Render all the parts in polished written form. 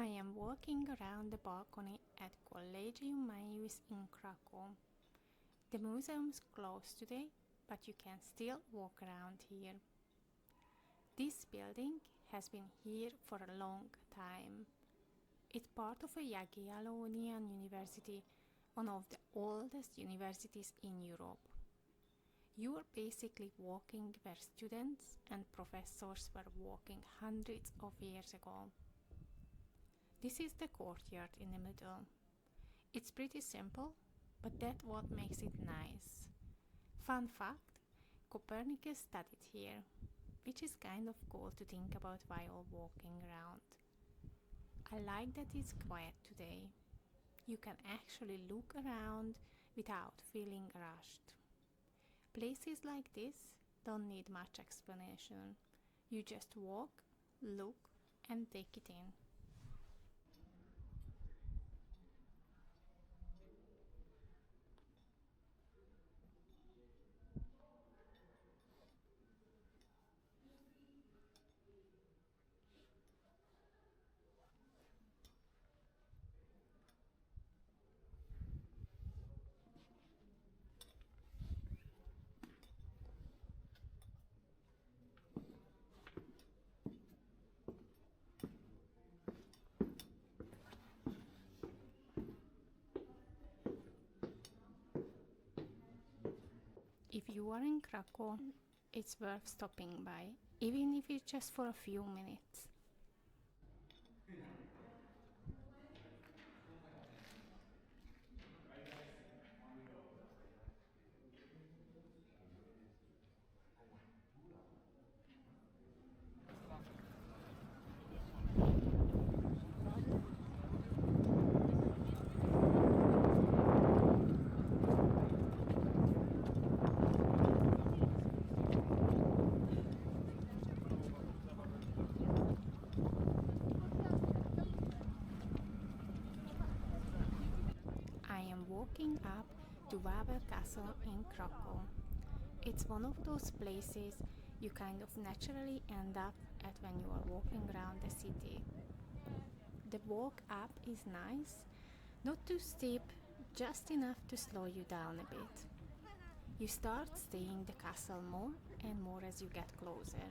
I am walking around the balcony at Collegium Maius in Kraków. The museum's closed today, but you can still walk around here. This building has been here for a long time. It's part of a Jagiellonian University, one of the oldest universities in Europe. You are basically walking where students and professors were walking hundreds of years ago. This is the courtyard in the middle. It's pretty simple, but that's what makes it nice. Fun fact, Copernicus studied here, which is kind of cool to think about while walking around. I like that it's quiet today. You can actually look around without feeling rushed. Places like this don't need much explanation. You just walk, look, and take it in. If you are in Kraków, it's worth stopping by, even if it's just for a few minutes. I am walking up to Wawel Castle in Kraków. It's one of those places you kind of naturally end up at when you are walking around the city. The walk up is nice, not too steep, just enough to slow you down a bit. You start seeing the castle more and more as you get closer.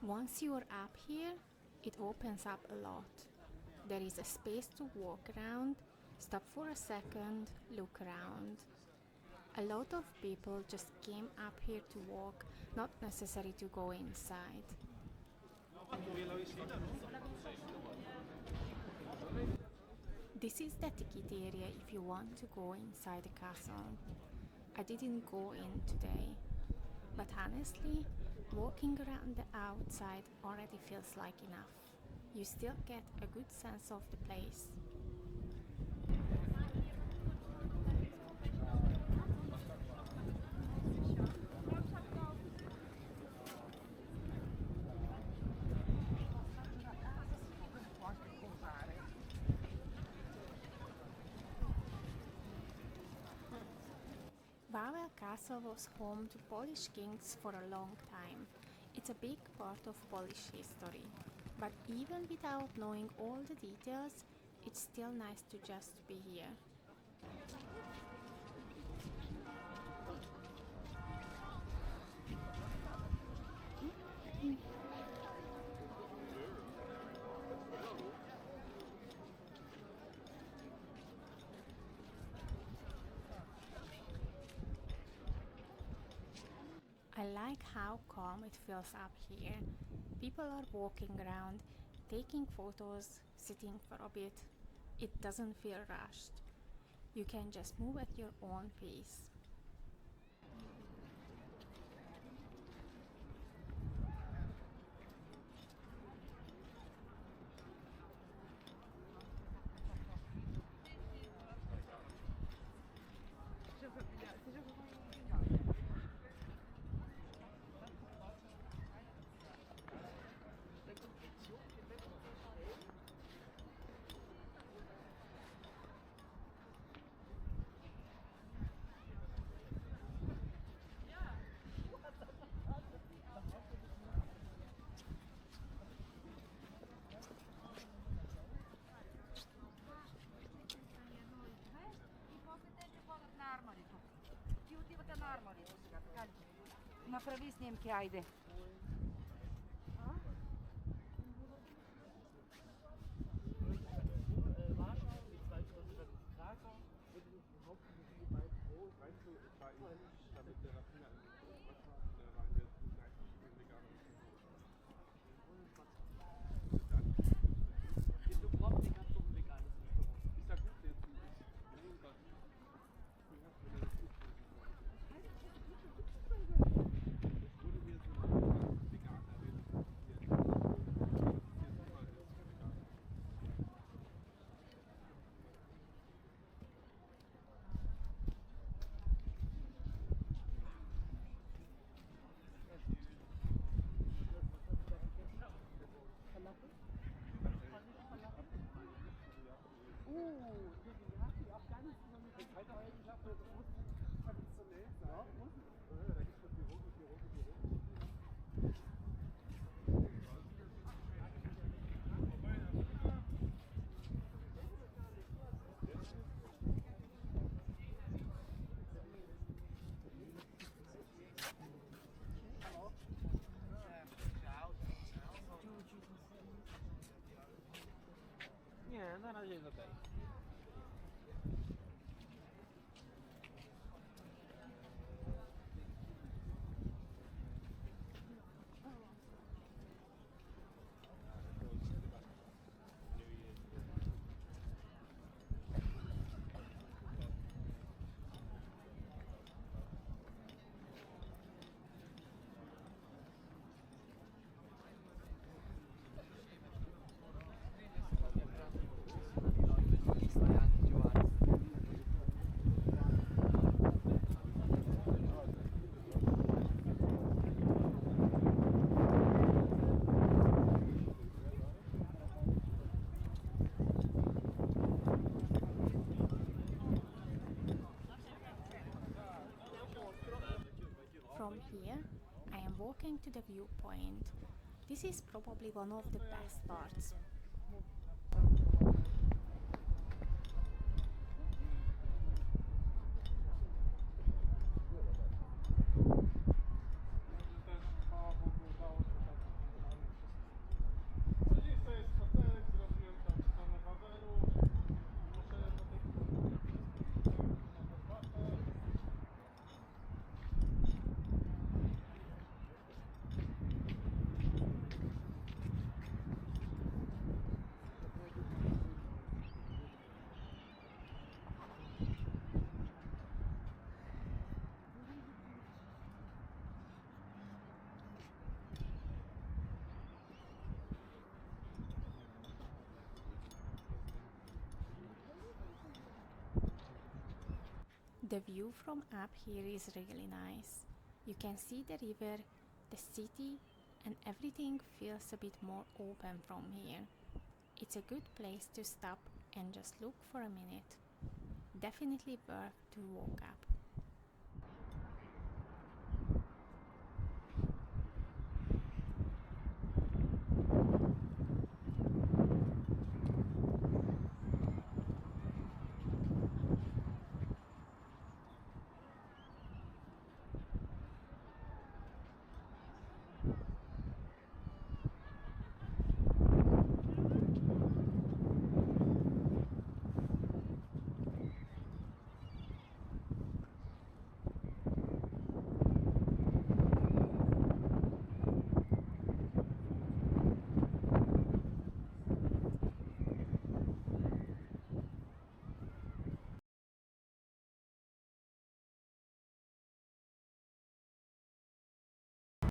Once you are up here, it opens up a lot. There is a space to walk around, stop for a second, look around. A lot of people just came up here to walk, not necessary to go inside. This is the ticket area if you want to go inside the castle. I didn't go in today, but honestly, walking around the outside already feels like enough. You still get a good sense of the place. Wawel Castle was home to Polish kings for a long time. It's a big part of Polish history. But even without knowing all the details, it's still nice to just be here. I like how calm it feels up here. People are walking around, taking photos, sitting for a bit. It doesn't feel rushed. You can just move at your own pace. Направи снимки, айде. Nie, na razie jest okej. From here, I am walking to the viewpoint. This is probably one of the best parts. The view from up here is really nice. You can see the river, the city, and everything feels a bit more open from here. It's a good place to stop and just look for a minute. Definitely worth to walk up.